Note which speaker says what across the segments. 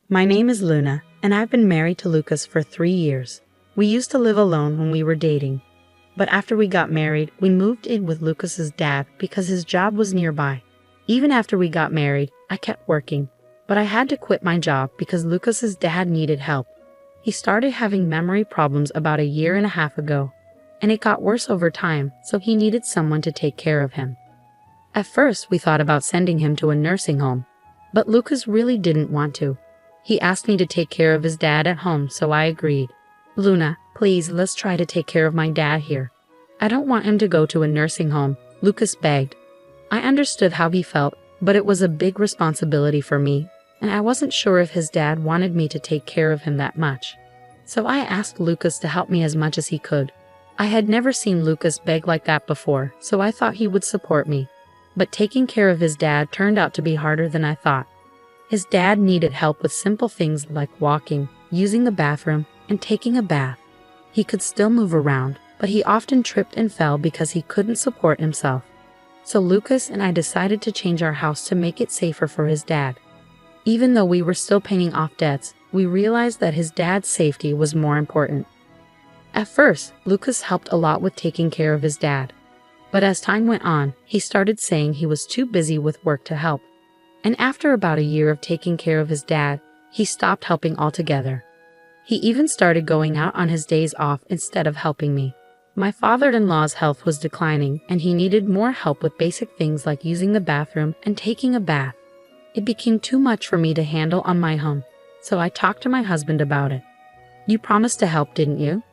Speaker 1: My name is Luna, and I've been married to Lucas for 3 years. We used to live alone when we were dating. But after we got married, we moved in with Lucas's dad because his job was nearby. Even after we got married, I kept working. But I had to quit my job because Lucas's dad needed help. He started having memory problems about 1.5 years ago, and it got worse over time, so he needed someone to take care of him. At first, we thought about sending him to a nursing home, but Lucas really didn't want to. He asked me to take care of his dad at home, so I agreed. Luna, please, let's try to take care of my dad here. I don't want him to go to a nursing home, Lucas begged. I understood how he felt, but it was a big responsibility for me, and I wasn't sure if his dad wanted me to take care of him that much. So I asked Lucas to help me as much as he could. I had never seen Lucas beg like that before, so I thought he would support me. But taking care of his dad turned out to be harder than I thought. His dad needed help with simple things like walking, using the bathroom, and taking a bath. He could still move around, but he often tripped and fell because he couldn't support himself. So Lucas and I decided to change our house to make it safer for his dad. Even though we were still paying off debts, we realized that his dad's safety was more important. At first, Lucas helped a lot with taking care of his dad. But as time went on, he started saying he was too busy with work to help. And after about 1 year of taking care of his dad, he stopped helping altogether. He even started going out on his days off instead of helping me. My father-in-law's health was declining, and he needed more help with basic things like using the bathroom and taking a bath. It became too much for me to handle on my own, so I talked to my husband about it. You promised to help, didn't you?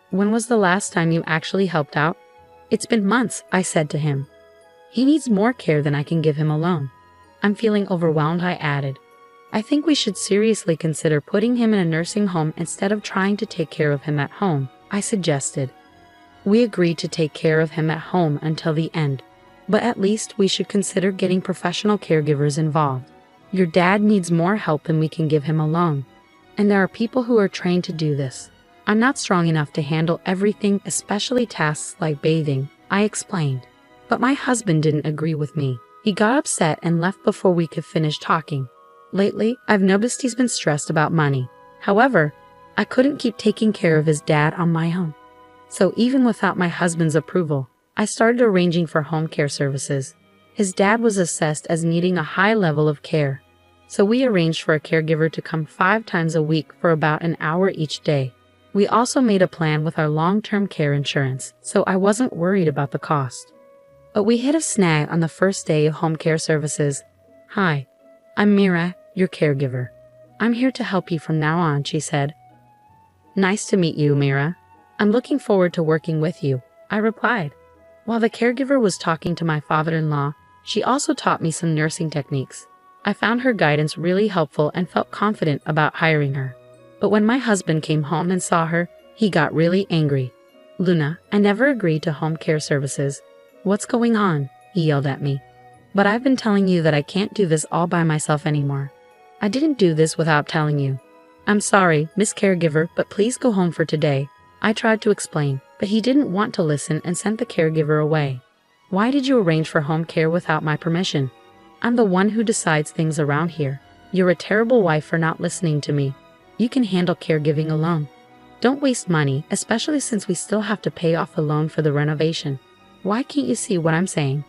Speaker 1: When was the last time you actually helped out? It's been months, I said to him. He needs more care than I can give him alone. I'm feeling overwhelmed, I added. I think we should seriously consider putting him in a nursing home instead of trying to take care of him at home, I suggested. We agreed to take care of him at home until the end, but at least we should consider getting professional caregivers involved. Your dad needs more help than we can give him alone, and there are people who are trained to do this. I'm not strong enough to handle everything, especially tasks like bathing, I explained. But my husband didn't agree with me. He got upset and left before we could finish talking. Lately, I've noticed he's been stressed about money. However, I couldn't keep taking care of his dad on my own. So even without my husband's approval, I started arranging for home care services. His dad was assessed as needing a high level of care. So we arranged for a caregiver to come 5 times a week for about an hour each day. We also made a plan with our long-term care insurance, so I wasn't worried about the cost. But we hit a snag on the first day of home care services. Hi, I'm Mira, your caregiver. I'm here to help you from now on, she said. Nice to meet you, Mira. I'm looking forward to working with you, I replied. While the caregiver was talking to my father-in-law, she also taught me some nursing techniques. I found her guidance really helpful and felt confident about hiring her. But when my husband came home and saw her, he got really angry. Luna, I never agreed to home care services. What's going on? He yelled at me. But I've been telling you that I can't do this all by myself anymore. I didn't do this without telling you. I'm sorry, Miss Caregiver, but please go home for today. I tried to explain, but he didn't want to listen and sent the caregiver away. Why did you arrange for home care without my permission? I'm the one who decides things around here. You're a terrible wife for not listening to me. You can handle caregiving alone. Don't waste money, especially since we still have to pay off the loan for the renovation. Why can't you see what I'm saying?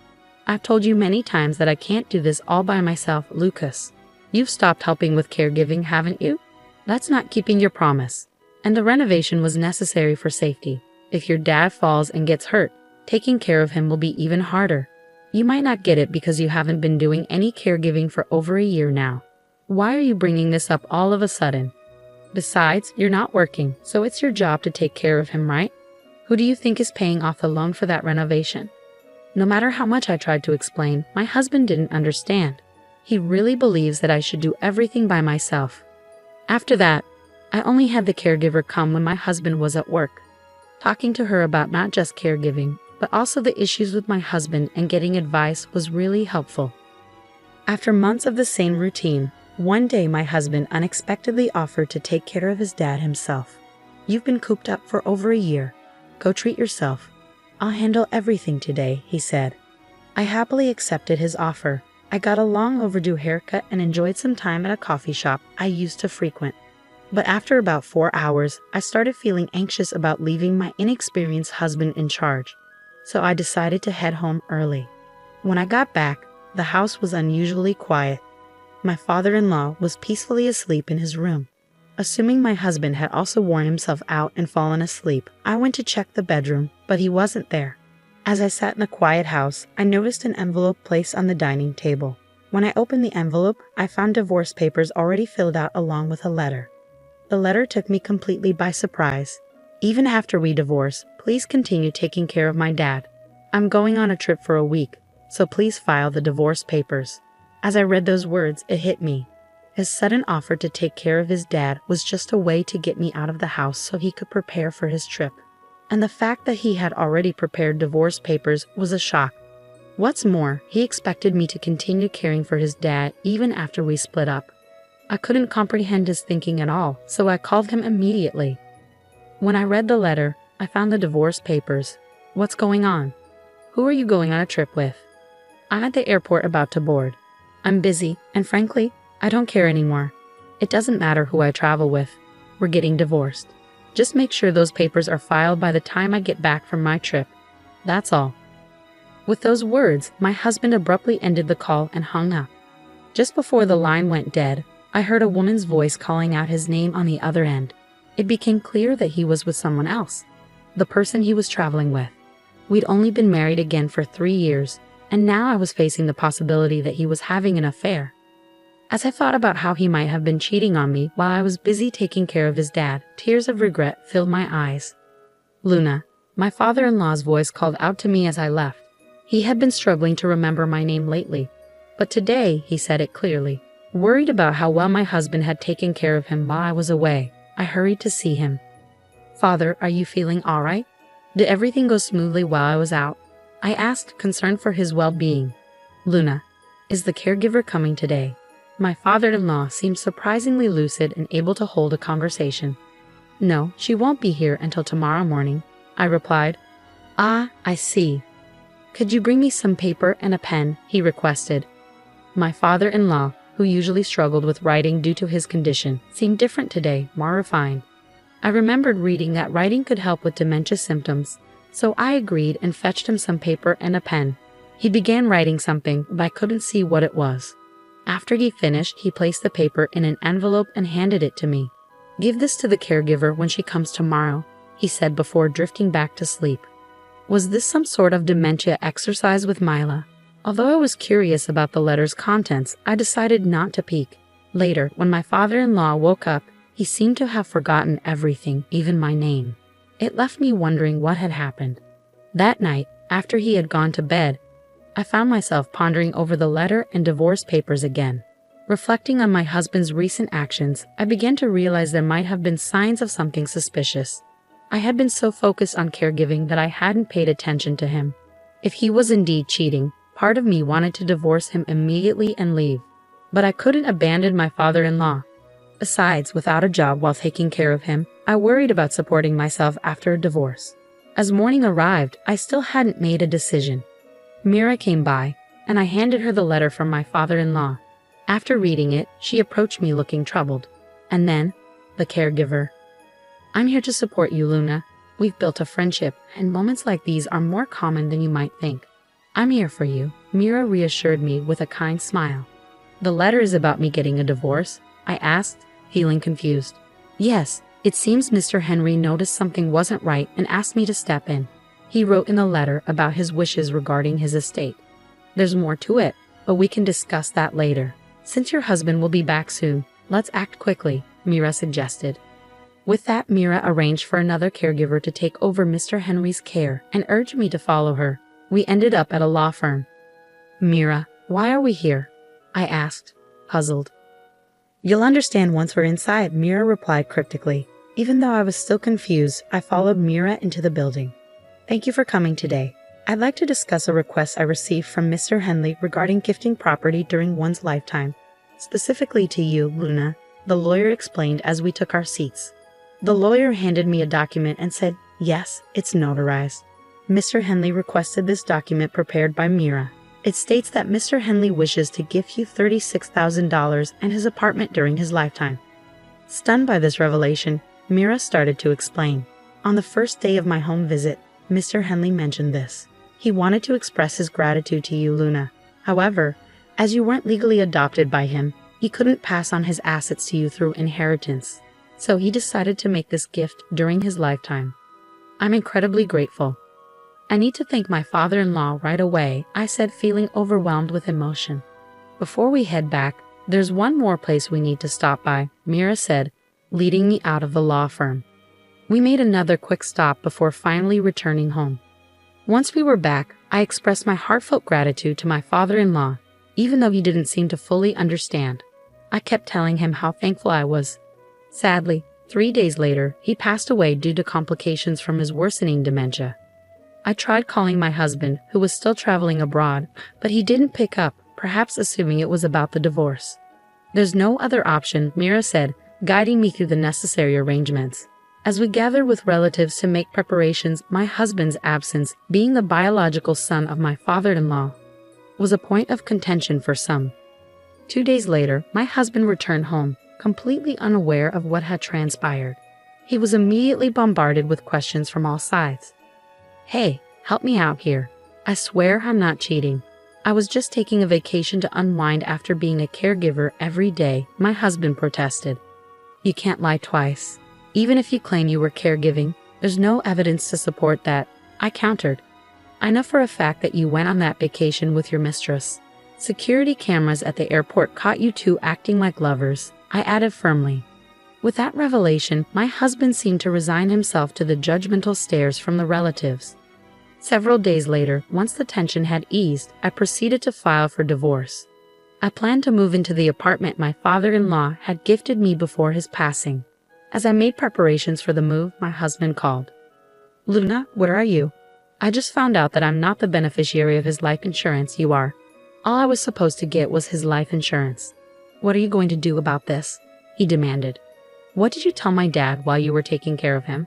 Speaker 1: I've told you many times that I can't do this all by myself, Lucas. You've stopped helping with caregiving, haven't you? That's not keeping your promise. And the renovation was necessary for safety. If your dad falls and gets hurt, taking care of him will be even harder. You might not get it because you haven't been doing any caregiving for over 1 year now. Why are you bringing this up all of a sudden? Besides, you're not working, so it's your job to take care of him, right? Who do you think is paying off the loan for that renovation? No matter how much I tried to explain, my husband didn't understand. He really believes that I should do everything by myself. After that, I only had the caregiver come when my husband was at work. Talking to her about not just caregiving, but also the issues with my husband and getting advice was really helpful. After months of the same routine, one day my husband unexpectedly offered to take care of his dad himself. You've been cooped up for over 1 year. Go treat yourself. I'll handle everything today, he said. I happily accepted his offer, I got a long overdue haircut and enjoyed some time at a coffee shop I used to frequent. But after about 4 hours, I started feeling anxious about leaving my inexperienced husband in charge, so I decided to head home early. When I got back, the house was unusually quiet. My father-in-law was peacefully asleep in his room. Assuming my husband had also worn himself out and fallen asleep, I went to check the bedroom, but he wasn't there. As I sat in the quiet house, I noticed an envelope placed on the dining table. When I opened the envelope, I found divorce papers already filled out along with a letter. The letter took me completely by surprise. Even after we divorce, please continue taking care of my dad. I'm going on a trip for a week, so please file the divorce papers. As I read those words, it hit me. His sudden offer to take care of his dad was just a way to get me out of the house so he could prepare for his trip. And the fact that he had already prepared divorce papers was a shock. What's more, he expected me to continue caring for his dad even after we split up. I couldn't comprehend his thinking at all, so I called him immediately. When I read the letter, I found the divorce papers. What's going on? Who are you going on a trip with? I'm at the airport about to board. I'm busy, and frankly, I don't care anymore. It doesn't matter who I travel with. We're getting divorced. Just make sure those papers are filed by the time I get back from my trip. That's all. With those words, my husband abruptly ended the call and hung up. Just before the line went dead, I heard a woman's voice calling out his name on the other end. It became clear that he was with someone else, the person he was traveling with. We'd only been married again for 3 years, and now I was facing the possibility that he was having an affair. As I thought about how he might have been cheating on me while I was busy taking care of his dad, tears of regret filled my eyes. Luna, my father-in-law's voice called out to me as I left. He had been struggling to remember my name lately, but today he said it clearly. Worried about how well my husband had taken care of him while I was away, I hurried to see him. Father, are you feeling all right? Did everything go smoothly while I was out? I asked, concerned for his well-being. Luna, is the caregiver coming today? My father-in-law seemed surprisingly lucid and able to hold a conversation. No, she won't be here until tomorrow morning, I replied. Ah, I see. Could you bring me some paper and a pen? He requested. My father-in-law, who usually struggled with writing due to his condition, seemed different today, more refined. I remembered reading that writing could help with dementia symptoms, so I agreed and fetched him some paper and a pen. He began writing something, but I couldn't see what it was. After he finished, he placed the paper in an envelope and handed it to me. Give this to the caregiver when she comes tomorrow, he said before drifting back to sleep. Was this some sort of dementia exercise with Mila? Although I was curious about the letter's contents, I decided not to peek. Later, when my father-in-law woke up, he seemed to have forgotten everything, even my name. It left me wondering what had happened. That night, after he had gone to bed, I found myself pondering over the letter and divorce papers again. Reflecting on my husband's recent actions, I began to realize there might have been signs of something suspicious. I had been so focused on caregiving that I hadn't paid attention to him. If he was indeed cheating, part of me wanted to divorce him immediately and leave. But I couldn't abandon my father-in-law. Besides, without a job while taking care of him, I worried about supporting myself after a divorce. As morning arrived, I still hadn't made a decision. Mira came by, and I handed her the letter from my father-in-law. After reading it, she approached me looking troubled. And then, the caregiver. I'm here to support you, Luna. We've built a friendship, and moments like these are more common than you might think. I'm here for you, Mira reassured me with a kind smile. The letter is about me getting a divorce? I asked, feeling confused. Yes, it seems Mr. Henry noticed something wasn't right and asked me to step in. He wrote in the letter about his wishes regarding his estate. There's more to it, but we can discuss that later. Since your husband will be back soon, let's act quickly, Mira suggested. With that, Mira arranged for another caregiver to take over Mr. Henry's care and urged me to follow her. We ended up at a law firm. Mira, why are we here? I asked, puzzled. You'll understand once we're inside, Mira replied cryptically. Even though I was still confused, I followed Mira into the building. Thank you for coming today. I'd like to discuss a request I received from Mr. Henley regarding gifting property during one's lifetime. Specifically to you, Luna, the lawyer explained as we took our seats. The lawyer handed me a document and said, yes, it's notarized. Mr. Henley requested this document prepared by Mira. It states that Mr. Henley wishes to gift you $36,000 and his apartment during his lifetime. Stunned by this revelation, Mira started to explain. On the first day of my home visit, Mr. Henley mentioned this. He wanted to express his gratitude to you, Luna. However, as you weren't legally adopted by him, he couldn't pass on his assets to you through inheritance. So he decided to make this gift during his lifetime. I'm incredibly grateful. I need to thank my father-in-law right away, I said, feeling overwhelmed with emotion. Before we head back, there's one more place we need to stop by, Mira said, leading me out of the law firm. We made another quick stop before finally returning home. Once we were back, I expressed my heartfelt gratitude to my father-in-law, even though he didn't seem to fully understand. I kept telling him how thankful I was. Sadly, 3 days later, he passed away due to complications from his worsening dementia. I tried calling my husband, who was still traveling abroad, but he didn't pick up, perhaps assuming it was about the divorce. There's no other option, Mira said, guiding me through the necessary arrangements. As we gathered with relatives to make preparations, my husband's absence, being the biological son of my father-in-law, was a point of contention for some. 2 days later, my husband returned home, completely unaware of what had transpired. He was immediately bombarded with questions from all sides. Hey, help me out here. I swear I'm not cheating. I was just taking a vacation to unwind after being a caregiver every day, my husband protested. You can't lie twice. Even if you claim you were caregiving, there's no evidence to support that, I countered. I know for a fact that you went on that vacation with your mistress. Security cameras at the airport caught you two acting like lovers, I added firmly. With that revelation, my husband seemed to resign himself to the judgmental stares from the relatives. Several days later, once the tension had eased, I proceeded to file for divorce. I planned to move into the apartment my father-in-law had gifted me before his passing. As I made preparations for the move, my husband called. Luna, where are you? I just found out that I'm not the beneficiary of his life insurance, you are. All I was supposed to get was his life insurance. What are you going to do about this? He demanded. What did you tell my dad while you were taking care of him?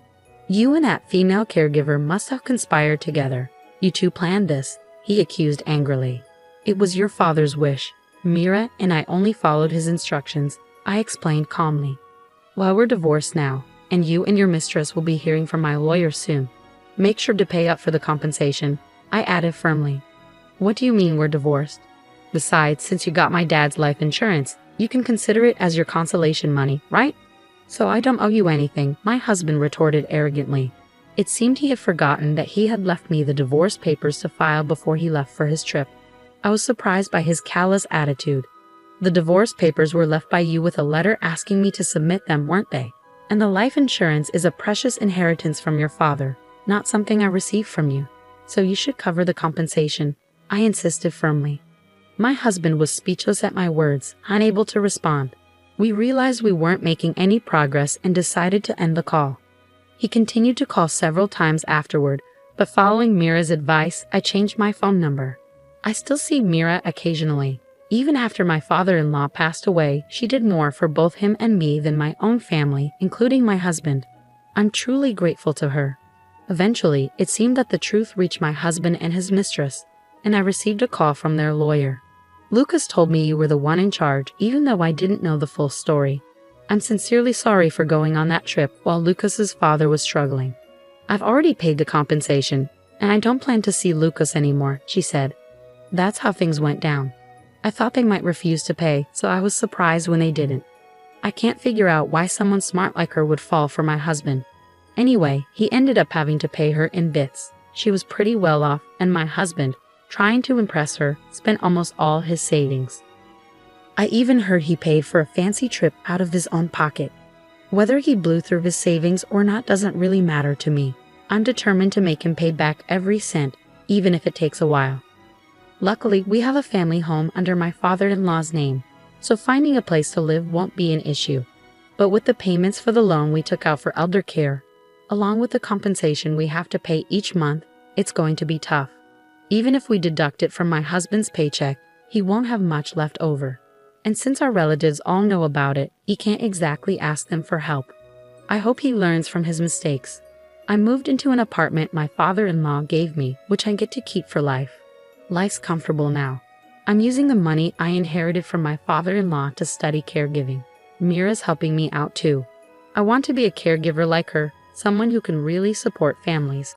Speaker 1: You and that female caregiver must have conspired together. You two planned this, he accused angrily. It was your father's wish, Mira, and I only followed his instructions, I explained calmly. Well, we're divorced now, and you and your mistress will be hearing from my lawyer soon. Make sure to pay up for the compensation, I added firmly. What do you mean we're divorced? Besides, since you got my dad's life insurance, you can consider it as your consolation money, right? So I don't owe you anything, my husband retorted arrogantly. It seemed he had forgotten that he had left me the divorce papers to file before he left for his trip. I was surprised by his callous attitude. The divorce papers were left by you with a letter asking me to submit them, weren't they? And the life insurance is a precious inheritance from your father, not something I received from you. So you should cover the compensation, I insisted firmly. My husband was speechless at my words, unable to respond. We realized we weren't making any progress and decided to end the call. He continued to call several times afterward, but following Mira's advice, I changed my phone number. I still see Mira occasionally. Even after my father-in-law passed away, she did more for both him and me than my own family, including my husband. I'm truly grateful to her. Eventually, it seemed that the truth reached my husband and his mistress, and I received a call from their lawyer. Lucas told me you were the one in charge, even though I didn't know the full story. I'm sincerely sorry for going on that trip while Lucas's father was struggling. I've already paid the compensation, and I don't plan to see Lucas anymore, she said. That's how things went down. I thought they might refuse to pay, so I was surprised when they didn't. I can't figure out why someone smart like her would fall for my husband. Anyway, he ended up having to pay her in bits. She was pretty well off, and my husband, trying to impress her, spent almost all his savings. I even heard he paid for a fancy trip out of his own pocket. Whether he blew through his savings or not doesn't really matter to me. I'm determined to make him pay back every cent, even if it takes a while. Luckily, we have a family home under my father-in-law's name, so finding a place to live won't be an issue. But with the payments for the loan we took out for elder care, along with the compensation we have to pay each month, it's going to be tough. Even if we deduct it from my husband's paycheck, he won't have much left over. And since our relatives all know about it, he can't exactly ask them for help. I hope he learns from his mistakes. I moved into an apartment my father-in-law gave me, which I get to keep for life. Life's comfortable now. I'm using the money I inherited from my father-in-law to study caregiving. Mira's helping me out too. I want to be a caregiver like her, someone who can really support families.